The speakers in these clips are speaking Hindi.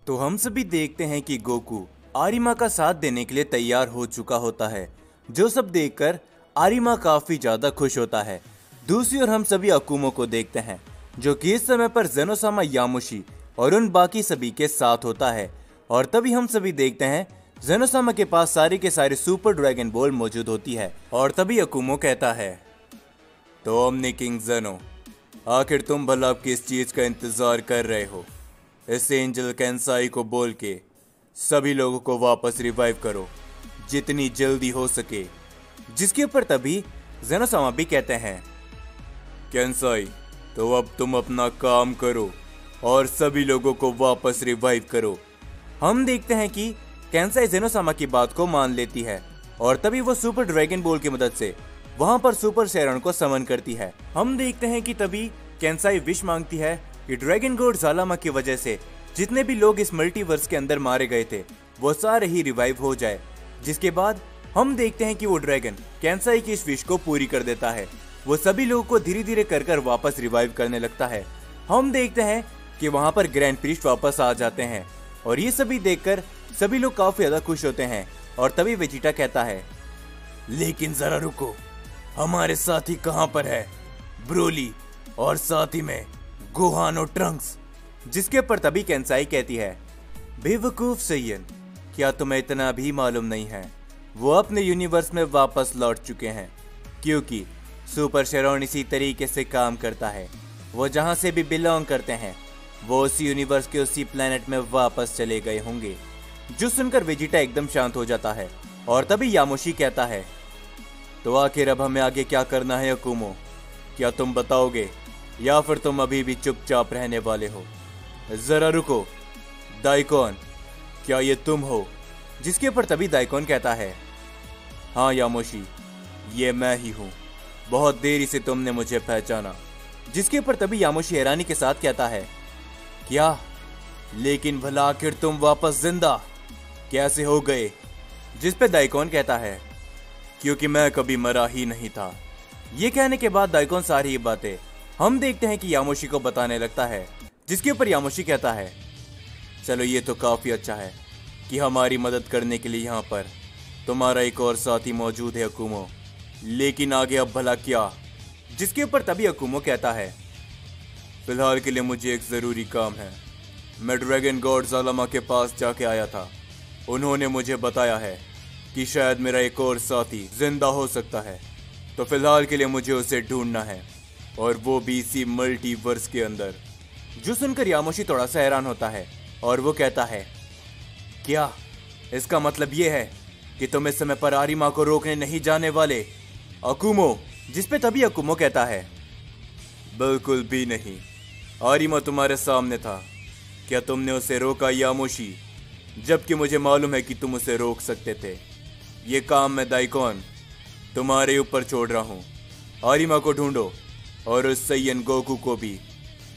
तो हम सभी देखते हैं कि गोकू आरिमा का साथ देने के लिए तैयार हो चुका होता है, जो सब देखकर आरिमा काफी ज्यादा खुश होता है। दूसरी ओर हम सभी अकुमो को देखते हैं, जो कि इस समय पर जेनोसामा यामुशी और उन बाकी सभी के साथ होता है। और तभी हम सभी देखते हैं जेनोसामा के पास सारी के सारी सुपर ड्रैगन बॉल मौजूद होती है। और तभी अकुमो कहता है, तो ओमनी किंग जेनो, आखिर तुम भला किस चीज का इंतजार कर रहे हो? इस एंजल कैंसाई को बोल के सभी लोगों को वापस रिवाइव करो जितनी जल्दी हो सके। जिसके ऊपर तभी जेनोसामा भी कहते हैं, कैंसाई, तो अब तुम अपना काम करो और सभी लोगों को वापस रिवाइव करो। हम देखते हैं कि कैंसाई जेनोसामा की बात को मान लेती है और तभी वो सुपर ड्रैगन बॉल की मदद से वहां पर सुपर शेरन को समन करती है। हम देखते हैं कि तभी कैंसाई विश मांगती है कि ड्रैगन गॉड ज़ालामा की वजह से जितने भी लोग इस मल्टीवर्स के अंदर मारे गए थे वो सारे ही रिवाइव हो जाए। जिसके बाद हम देखते हैं कि वो ड्रैगन कैंसाई की इस विश को पूरी कर देता है। वो सभी लोगों को धीरे धीरे कर कर वापस रिवाइव करने लगता है। हम देखते हैं कि वहां पर ग्रैंड प्रीस्ट वापस आ जाते हैं और ये सभी देखकर सभी लोग काफी ज्यादा खुश होते हैं। और तभी वेजिटा कहता है, लेकिन जरा रुको, हमारे साथी कहां पर है? ब्रोली और साथ ही में गोहान और ट्रंक्स। जिसके पर तभी कैंसाई कहती है, बेवकूफ सैयन, क्या तुम्हें इतना भी मालूम नहीं है? वो अपने यूनिवर्स में वापस लौट चुके हैं, क्योंकि सुपर शेरॉन इसी तरीके से काम करता है। वो जहां से भी बिलोंग करते हैं वो उसी यूनिवर्स के उसी प्लेनेट में वापस चले गए होंगे। जो सुनकर वेजिटा एकदम शांत हो जाता है। और तभी यामुशी कहता है, तो आखिर अब हमें आगे क्या करना है अकुमो? क्या तुम बताओगे या फिर तुम अभी भी चुपचाप रहने वाले हो? जरा रुको, दाइकोन, क्या ये तुम हो? जिसके ऊपर तभी दाइकोन कहता है, हाँ यामुशी, ये मैं ही हूँ। बहुत देरी से तुमने मुझे पहचाना। जिसके ऊपर तभी यामुशी हैरानी के साथ कहता है, क्या? लेकिन भला आखिर तुम वापस जिंदा कैसे हो गए? जिस पे दाइकोन कहता है, क्योंकि मैं कभी मरा ही नहीं था। ये कहने के बाद दाइकोन सारी ये बातें हम देखते हैं कि यामुशी को बताने लगता है। जिसके ऊपर यामुशी कहता है, चलो ये तो काफी अच्छा है कि हमारी मदद करने के लिए यहाँ पर तुम्हारा एक और साथी मौजूद है अकुमो, लेकिन आगे अब भला क्या? जिसके ऊपर तभी अकुमो कहता है, फिलहाल के लिए मुझे एक जरूरी काम है। मैं ड्रैगन गॉड ज़ालामा के पास जाके आया था। उन्होंने मुझे बताया है कि शायद मेरा एक और साथी जिंदा हो सकता है, तो फिलहाल के लिए मुझे उसे ढूंढना है, और वो भी इसी मल्टीवर्स के अंदर। जो सुनकर यामुशी थोड़ा सा हैरान होता है और वो कहता है, क्या इसका मतलब ये है कि तुम इस समय पर आरिमा को रोकने नहीं जाने वाले अकुमो? जिस पे तभी अकुमो कहता है, बिल्कुल भी नहीं, आरिमा तुम्हारे सामने था। क्या तुमने उसे रोका यामुशी? जबकि मुझे मालूम है कि तुम उसे रोक सकते थे। ये काम मैं दाइकोन तुम्हारे ऊपर छोड़ रहा हूँ। आरिमा को ढूंढो और उस सैयन गोकू को भी।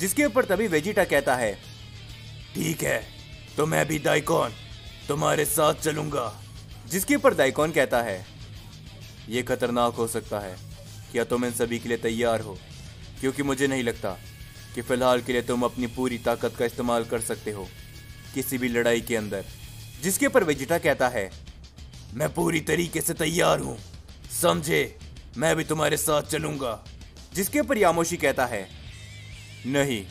जिसके ऊपर तभी वेजिटा कहता है, ठीक है, तो मैं भी दाइकोन तुम्हारे साथ चलूंगा। जिसके ऊपर दाइकोन कहता है, यह खतरनाक हो सकता है। क्या तुम इन सभी के लिए तैयार हो? क्योंकि मुझे नहीं लगता कि फिलहाल के लिए तुम अपनी पूरी ताकत का इस्तेमाल कर सकते हो किसी भी लड़ाई के अंदर। जिसके ऊपर वेजिटा कहता है, मैं पूरी तरीके से तैयार हूं, समझे? मैं भी तुम्हारे साथ चलूंगा। जिसके ऊपर यामुशी कहता है, नहीं,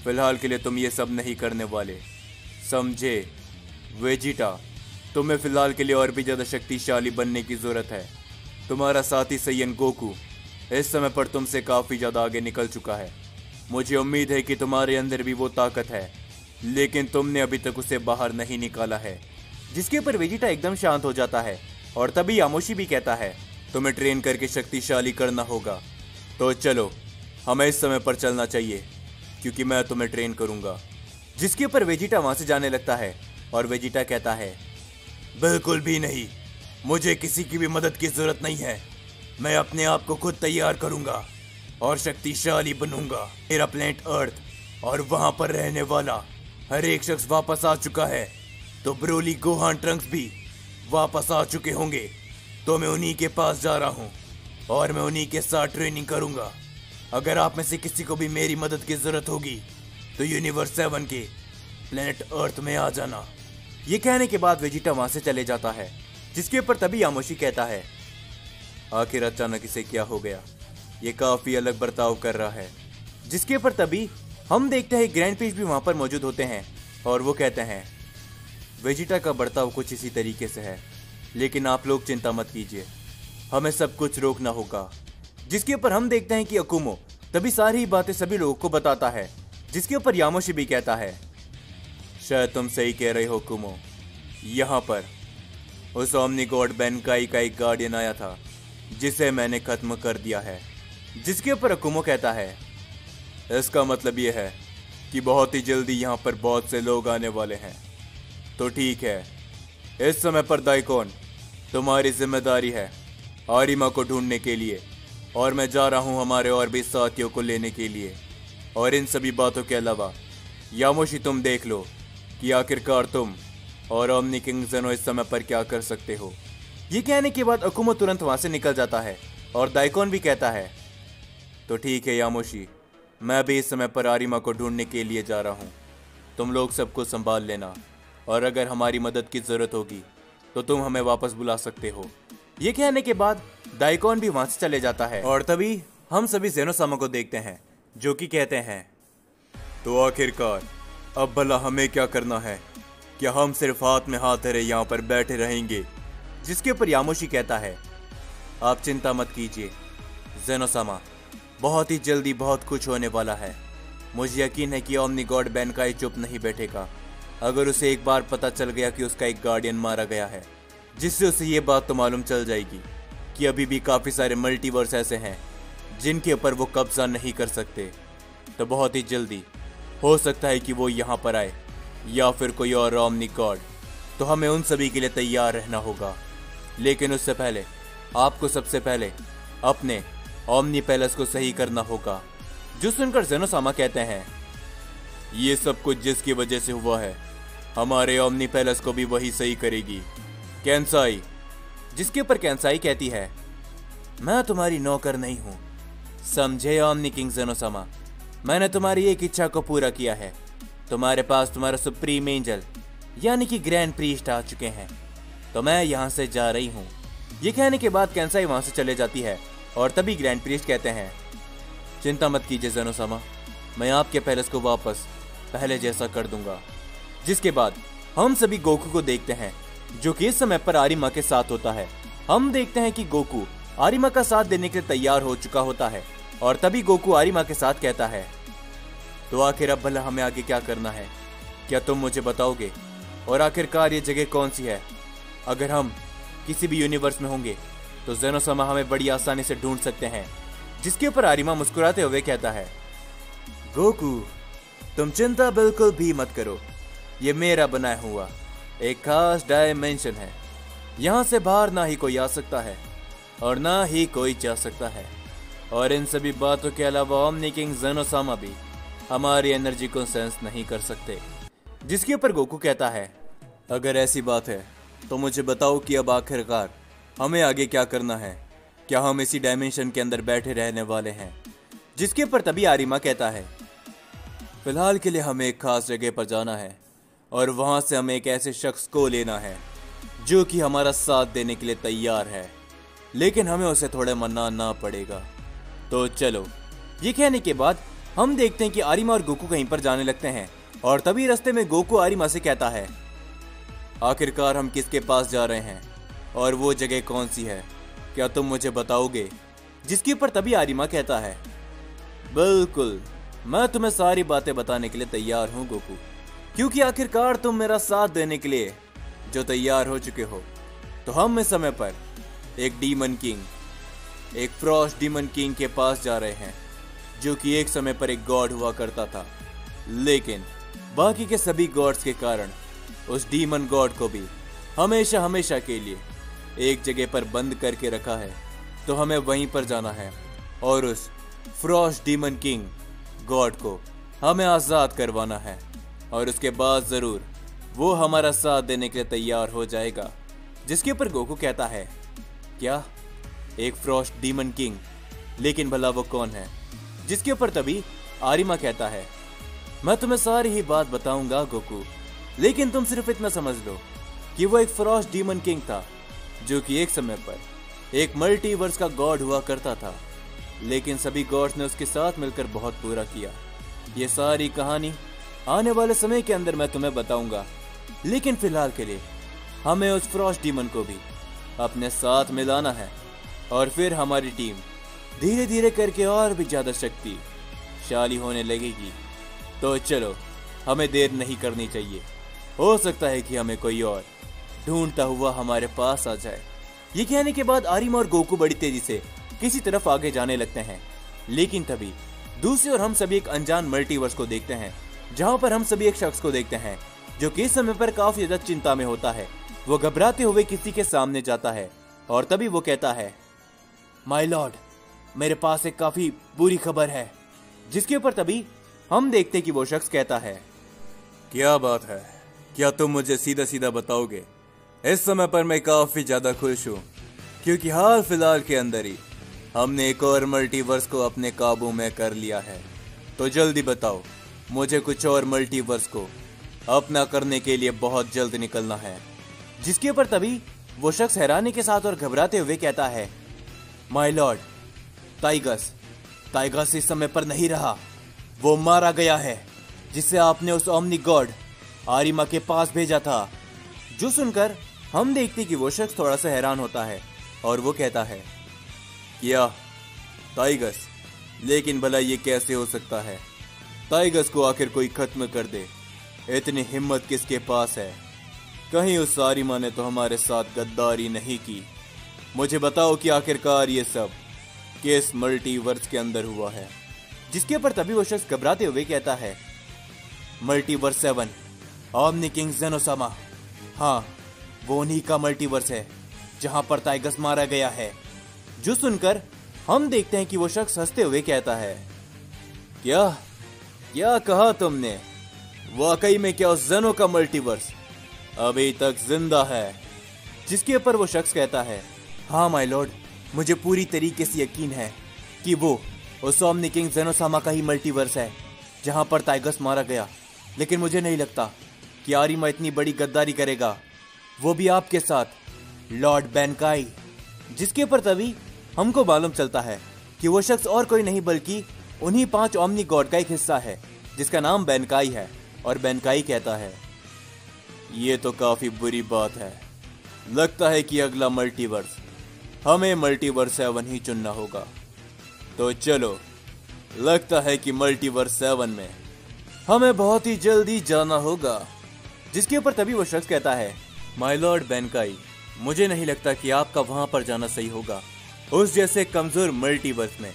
फिलहाल के लिए तुम ये सब नहीं करने वाले, समझे? वेजिटा, तुम्हें फिलहाल के लिए और भी ज्यादा शक्तिशाली बनने की जरूरत है। तुम्हारा साथी सैयन गोकू इस समय पर तुमसे काफी ज्यादा आगे निकल चुका है। मुझे उम्मीद है कि तुम्हारे अंदर भी वो ताकत है, लेकिन तुमने अभी तक उसे बाहर नहीं निकाला है। जिसके ऊपर वेजिटा एकदम शांत हो जाता है और तभी यामुशी भी कहता है, तुम्हें ट्रेन करके शक्तिशाली करना होगा, तो चलो हमें इस समय पर चलना चाहिए, क्योंकि मैं तुम्हें ट्रेन करूंगा। जिसके ऊपर वेजिटा वहां से जाने लगता है और वेजिटा कहता है, बिल्कुल भी नहीं, मुझे किसी की भी मदद की जरूरत नहीं है। मैं अपने आप को खुद तैयार करूंगा और शक्तिशाली बनूंगा। मेरा प्लेनेट अर्थ और वहां पर रहने वाला हर एक शख्स वापस आ चुका है, तो ब्रोली, गोहान, ट्रंक्स भी वापस आ चुके होंगे। तो मैं उन्हीं के पास जा रहा हूँ और मैं उन्हीं के साथ ट्रेनिंग करूंगा। अगर आप में से किसी को भी मेरी मदद की जरूरत होगी तो यूनिवर्स 7 के प्लेनेट अर्थ में आ जाना। ये कहने के बाद वेजिटा वहां से चले जाता है, जिसके ऊपर तभी यामोशी कहता है, आखिर अचानक इसे क्या हो गया, ये काफी अलग बर्ताव कर रहा है। जिसके ऊपर तभी हम देखते हैं ग्रैंड प्रिस्ट भी वहां पर मौजूद होते हैं और वो कहते हैं, वेजिटा का बर्ताव कुछ इसी तरीके से है, लेकिन आप लोग चिंता मत कीजिए, हमें सब कुछ रोकना होगा। जिसके ऊपर हम देखते हैं कि अकुमो तभी सारी बातें सभी लोगों को बताता है, जिसके ऊपर यामोशी भी कहता है, शायद तुम सही कह रहे हो कुमो, यहाँ पर उस ओमनी गॉड बेनकाई का एक गार्डियन आया था जिसे मैंने खत्म कर दिया है। जिसके ऊपर अकुमो कहता है, इसका मतलब यह है कि बहुत ही जल्दी यहाँ पर बहुत से लोग आने वाले हैं। तो ठीक है, इस समय पर दाइकोन तुम्हारी जिम्मेदारी है आरिमा को ढूंढने के लिए, और मैं जा रहा हूँ हमारे और भी साथियों को लेने के लिए। और इन सभी बातों के अलावा यामोशी तुम देख लो कि आखिरकार तुम और ओमनी किंग ज़ेनो इस समय पर क्या कर सकते हो। ये कहने के बाद अकुमो तुरंत वहां से निकल जाता है और दाइकोन भी कहता है, तो ठीक है यामोशी, मैं भी इस समय पर आरिमा को ढूंढने के लिए जा रहा हूँ, तुम लोग सबको संभाल लेना, और अगर हमारी मदद की जरूरत होगी तो तुम हमें वापस बुला सकते हो। ये कहने के बाद दाइकोन भी वहां से चले जाता है और तभी हम सभी ज़ेनो-सामा को देखते हैं, जो कि कहते हैं, तो आखिरकार अब भला हमें क्या करना है, क्या हम सिर्फ हाथ में हाथ धरे यहाँ पर बैठे रहेंगे। जिसके ऊपर यामोशी कहता है, आप चिंता मत कीजिए ज़ेनो-सामा, बहुत ही जल्दी बहुत कुछ होने वाला है। मुझे यकीन है कि ओमनी गॉड बेनकाई चुप नहीं बैठेगा। अगर उसे एक बार पता चल गया कि उसका एक गार्डियन मारा गया है, जिससे उसे ये बात तो मालूम चल जाएगी कि अभी भी काफ़ी सारे मल्टीवर्स ऐसे हैं जिनके ऊपर वो कब्जा नहीं कर सकते, तो बहुत ही जल्दी हो सकता है कि वो यहाँ पर आए या फिर कोई और ओमनी गॉड। तो हमें उन सभी के लिए तैयार रहना होगा, लेकिन उससे पहले आपको सबसे पहले अपने ओमनी पैलेस को सही करना होगा। जो सुनकर ज़ेनो-सामा कहते हैं, ये सब कुछ जिसकी वजह से हुआ है, हमारे ओमनी पैलेस को भी वही सही करेगी कैंसाई। जिसके ऊपर कैंसाई कहती है, मैं तुम्हारी नौकर नहीं हूँ, समझे ओमनी किंग ज़ेनो-सामा, मैंने तुम्हारी एक इच्छा को पूरा किया है। तुम्हारे पास तुम्हारा सुप्रीम एंजल यानी कि ग्रैंड प्रीस्ट आ चुके हैं, तो मैं यहाँ से जा रही हूँ। ये कहने के बाद कैंसाई वहाँ से चले जाती है और तभी ग्रैंड प्रीस्ट कहते हैं, चिंता मत कीजिए ज़ेनो-सामा, मैं आपके पैलेस को वापस पहले जैसा कर दूंगा। जिसके बाद हम सभी गोकू को देखते हैं, जो कि इस समय पर आरिमा के साथ होता है। हम देखते हैं कि गोकू आरिमा का साथ देने के लिए तैयार हो चुका होता है और तभी गोकू आरिमा के साथ कहता है, तो आखिर अब भला हमें आगे क्या करना है, क्या तुम मुझे बताओगे? और आखिरकार ये जगह कौन सी है? अगर हम किसी भी यूनिवर्स में होंगे तो ज़ेनो-सामा हमें बड़ी आसानी से ढूंढ सकते हैं। जिसके ऊपर आरिमा मुस्कुराते हुए कहता है, गोकू तुम चिंता बिल्कुल भी मत करो, ये मेरा बनाया हुआ एक खास डायमेंशन है, यहाँ से बाहर ना ही कोई आ सकता है और ना ही कोई जा सकता है। और इन सभी बातों के अलावा ओमनी किंग ज़ेनो-सामा भी हमारी एनर्जी को सेंस नहीं कर सकते। जिसके ऊपर गोकू कहता है, अगर ऐसी बात है तो मुझे बताओ कि अब आखिरकार हमें आगे क्या करना है, क्या हम इसी डायमेंशन के अंदर बैठे रहने वाले हैं? जिसके ऊपर तभी आरिमा कहता है, फिलहाल के लिए हमें एक खास जगह पर जाना है और वहां से हमें एक ऐसे शख्स को लेना है जो कि हमारा साथ देने के लिए तैयार है, लेकिन हमें उसे थोड़ा मनाना पड़ेगा। तो चलो। ये कहने के बाद हम देखते हैं कि आरिमा और गोकू कहीं पर जाने लगते हैं और तभी रास्ते में गोकू आरिमा से कहता है, आखिरकार हम किसके पास जा रहे हैं और वो जगह कौन सी है, क्या तुम मुझे बताओगे? जिसके ऊपर तभी आरिमा कहता है, बिल्कुल, मैं तुम्हें सारी बातें बताने के लिए तैयार हूँ गोकू, क्योंकि आखिरकार तुम मेरा साथ देने के लिए जो तैयार हो चुके हो। तो हम इस समय पर एक डीमन किंग, एक फ्रॉस्ट डीमन किंग के पास जा रहे हैं, जो कि एक समय पर एक गॉड हुआ करता था, लेकिन बाकी के सभी गॉड्स के कारण उस डीमन गॉड को भी हमेशा हमेशा के लिए एक जगह पर बंद करके रखा है। तो हमें वहीं पर जाना है और उस फ्रॉस्ट डीमन किंग गॉड को हमें आज़ाद करवाना है और उसके बाद ज़रूर वो हमारा साथ देने के लिए तैयार हो जाएगा। जिसके ऊपर गोकू कहता है, क्या एक फ्रॉस्ट डीमन किंग, लेकिन भला वो कौन है? जिसके ऊपर तभी आरिमा कहता है, मैं तुम्हें सारी ही बात बताऊंगा गोकू, लेकिन तुम सिर्फ इतना समझ लो कि वो एक फ्रॉस्ट डीमन किंग था जो कि एक समय पर एक मल्टीवर्स का गॉड हुआ करता था, लेकिन सभी गॉड्स ने उसके साथ मिलकर बहुत बुरा किया। ये सारी कहानी आने वाले समय के अंदर मैं तुम्हें बताऊंगा, लेकिन फिलहाल के लिए हमें उस फ्रॉस्ट डीमन को भी अपने साथ मिलाना है और फिर हमारी टीम धीरे धीरे करके और भी ज्यादा शक्तिशाली होने लगेगी। तो चलो, हमें देर नहीं करनी चाहिए। हो सकता है कि हमें कोई और ढूंढता हुआ हमारे पास आ जाए। ये कहने के बाद आरिमा और गोकू बड़ी तेजी से किसी तरफ आगे जाने लगते हैं, लेकिन तभी दूसरी ओर हम सभी एक अनजान मल्टीवर्स को देखते हैं, जहां पर हम सभी एक शख्स को देखते हैं जो कि इस समय पर काफी ज्यादा चिंता में होता है। वो घबराते हुए किसी के सामने जाता है और तभी वो कहता है, माय लॉर्ड, मेरे पास एक काफी बुरी खबर है। जिसके ऊपर तभी हम देखते कि वो शख्स कहता है, क्या बात है? क्या तुम मुझे सीधा सीधा बताओगे? इस समय पर मैं काफी ज्यादा खुश हूँ, क्योंकि हाल फिलहाल के अंदर ही हमने एक और मल्टीवर्स को अपने काबू में कर लिया है। तो जल्दी बताओ, मुझे कुछ और मल्टीवर्स को अपना करने के लिए बहुत जल्द निकलना है। जिसके ऊपर तभी वो शख्स हैरानी के साथ और घबराते हुए कहता है, माय लॉर्ड, टाइगस इस समय पर नहीं रहा। वो मारा गया है, जिसे आपने उस ओमनी गॉड आरिमा के पास भेजा था। जो सुनकर हम देखते कि वो शख्स थोड़ा सा हैरान होता है और वो कहता है, क्या टाइगस? लेकिन भला ये कैसे हो सकता है? टाइगस को आखिर कोई खत्म कर दे, इतनी हिम्मत किसके पास है? कहीं उस आरिमा ने तो हमारे साथ गद्दारी नहीं की। मुझे बताओ कि आखिरकार ये सब किस मल्टीवर्स के अंदर हुआ है। जिसके ऊपर तभी वो शख्स घबराते हुए कहता है, मल्टीवर्स 7, ओमनी किंग जेनोसामा। हाँ, वो उन्हीं का मल्टीवर्स है जहां पर टाइगस मारा गया है। जो सुनकर हम देखते हैं कि वो शख्स हंसते हुए कहता है, क्या कहा तुमने? वाकई में क्या उस जेनो का मल्टीवर्स अभी तक जिंदा है? जिसके ऊपर वो शख्स कहता है, हाँ माय लॉर्ड, मुझे पूरी तरीके से यकीन है कि वो उस ओमनी किंग जेनोसामा का ही मल्टीवर्स है जहां पर टाइगस मारा गया। लेकिन मुझे नहीं लगता कि आरिमा इतनी बड़ी गद्दारी करेगा, वो भी आपके साथ, लॉर्ड बेनकाई। जिसके ऊपर तभी हमको मालूम चलता है कि वो शख्स और कोई नहीं बल्कि उन्हीं 5 ओमनी गॉड का एक हिस्सा है जिसका नाम बेनकाई है। और बेनकाई कहता है, ये तो काफी बुरी बात है। लगता है कि अगला मल्टीवर्स हमें मल्टीवर्स 7 ही चुनना होगा। तो चलो, लगता है कि मल्टीवर्स 7 में हमें बहुत ही जल्दी जाना होगा। जिसके ऊपर तभी वो शख्स कहता है, माय लॉर्ड बेनकाई, मुझे नहीं लगता कि आपका वहां पर जाना सही होगा। उस जैसे कमजोर मल्टीवर्स में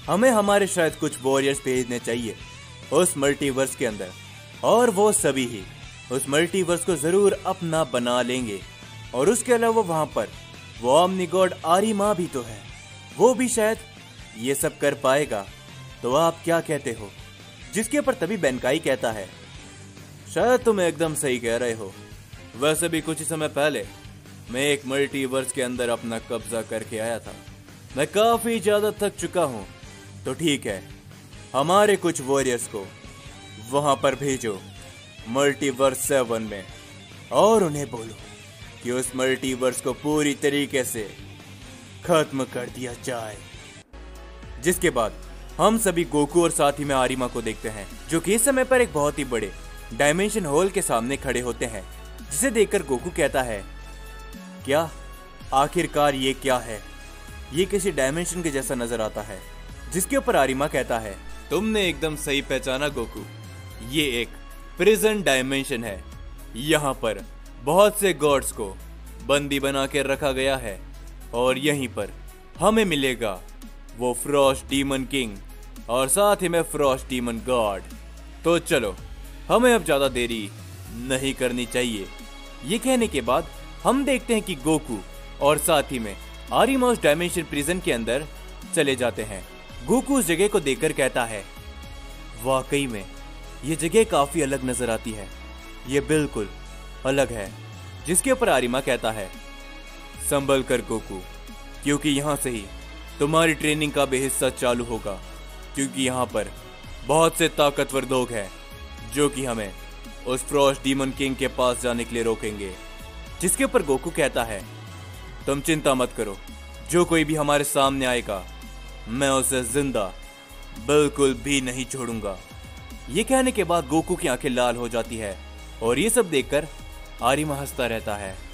हमें हमारे शायद कुछ वॉरियर्स भेजने चाहिए उस मल्टीवर्स के अंदर, और वो सभी ही उस मल्टीवर्स को जरूर अपना बना लेंगे। और उसके अलावा वहां पर वो ओमनी गॉड आरिमा भी तो है, वो भी शायद ये सब कर पाएगा। तो आप क्या कहते हो? जिसके ऊपर तभी बेनकाई कहता है, शायद तुम एकदम सही कह रहे हो। वैसे भी कुछ ही समय पहले मैं एक मल्टीवर्स के अंदर अपना कब्जा करके आया था। मैं काफी ज्यादा थक चुका हूँ। तो ठीक है, हमारे कुछ वॉरियर्स को वहां पर भेजो मल्टीवर्स 7 में, और उन्हें बोलो कि उस मल्टीवर्स को पूरी तरीके से खत्म कर दिया जाए। जिसके बाद हम सभी गोकू और साथ ही में आरिमा को देखते हैं, जो कि इस समय पर एक बहुत ही बड़े डायमेंशन होल के सामने खड़े होते हैं। जिसे देखकर गोकू कहता है, क्या आखिरकार ये क्या है? ये किसी डायमेंशन के जैसा नजर आता है। जिसके ऊपर आरिमा कहता है, तुमने एकदम सही पहचाना गोकू, ये एक प्रिजन डायमेंशन है। यहाँ पर बहुत से गॉड्स को बंदी बना के रखा गया है और यहीं पर हमें मिलेगा वो फ्रॉस्ट डीमन किंग और साथ ही में फ्रॉस्ट डीमन गॉड। तो चलो, हमें अब ज्यादा देरी नहीं करनी चाहिए। ये कहने के बाद हम देखते हैं कि गोकू और साथ ही में आरिमा उस डायमेंशन प्रिजन के अंदर चले जाते हैं। गोकू उस जगह को देखकर कहता है, वाकई में ये जगह काफी अलग नजर आती है, ये बिल्कुल अलग है। जिसके ऊपर आरिमा कहता है, संभल कर गोकू, क्योंकि यहाँ से ही तुम्हारी ट्रेनिंग का भी हिस्सा चालू होगा, क्योंकि यहाँ पर बहुत से ताकतवर लोग हैं जो कि हमें उस फ्रॉस्ट डीमन किंग के पास जाने के लिए रोकेंगे। जिसके ऊपर गोकू कहता है, तुम चिंता मत करो, जो कोई भी हमारे सामने आएगा मैं उसे जिंदा बिल्कुल भी नहीं छोड़ूंगा। ये कहने के बाद गोकू की आंखें लाल हो जाती है और ये सब देखकर आरिमा हंसता रहता है।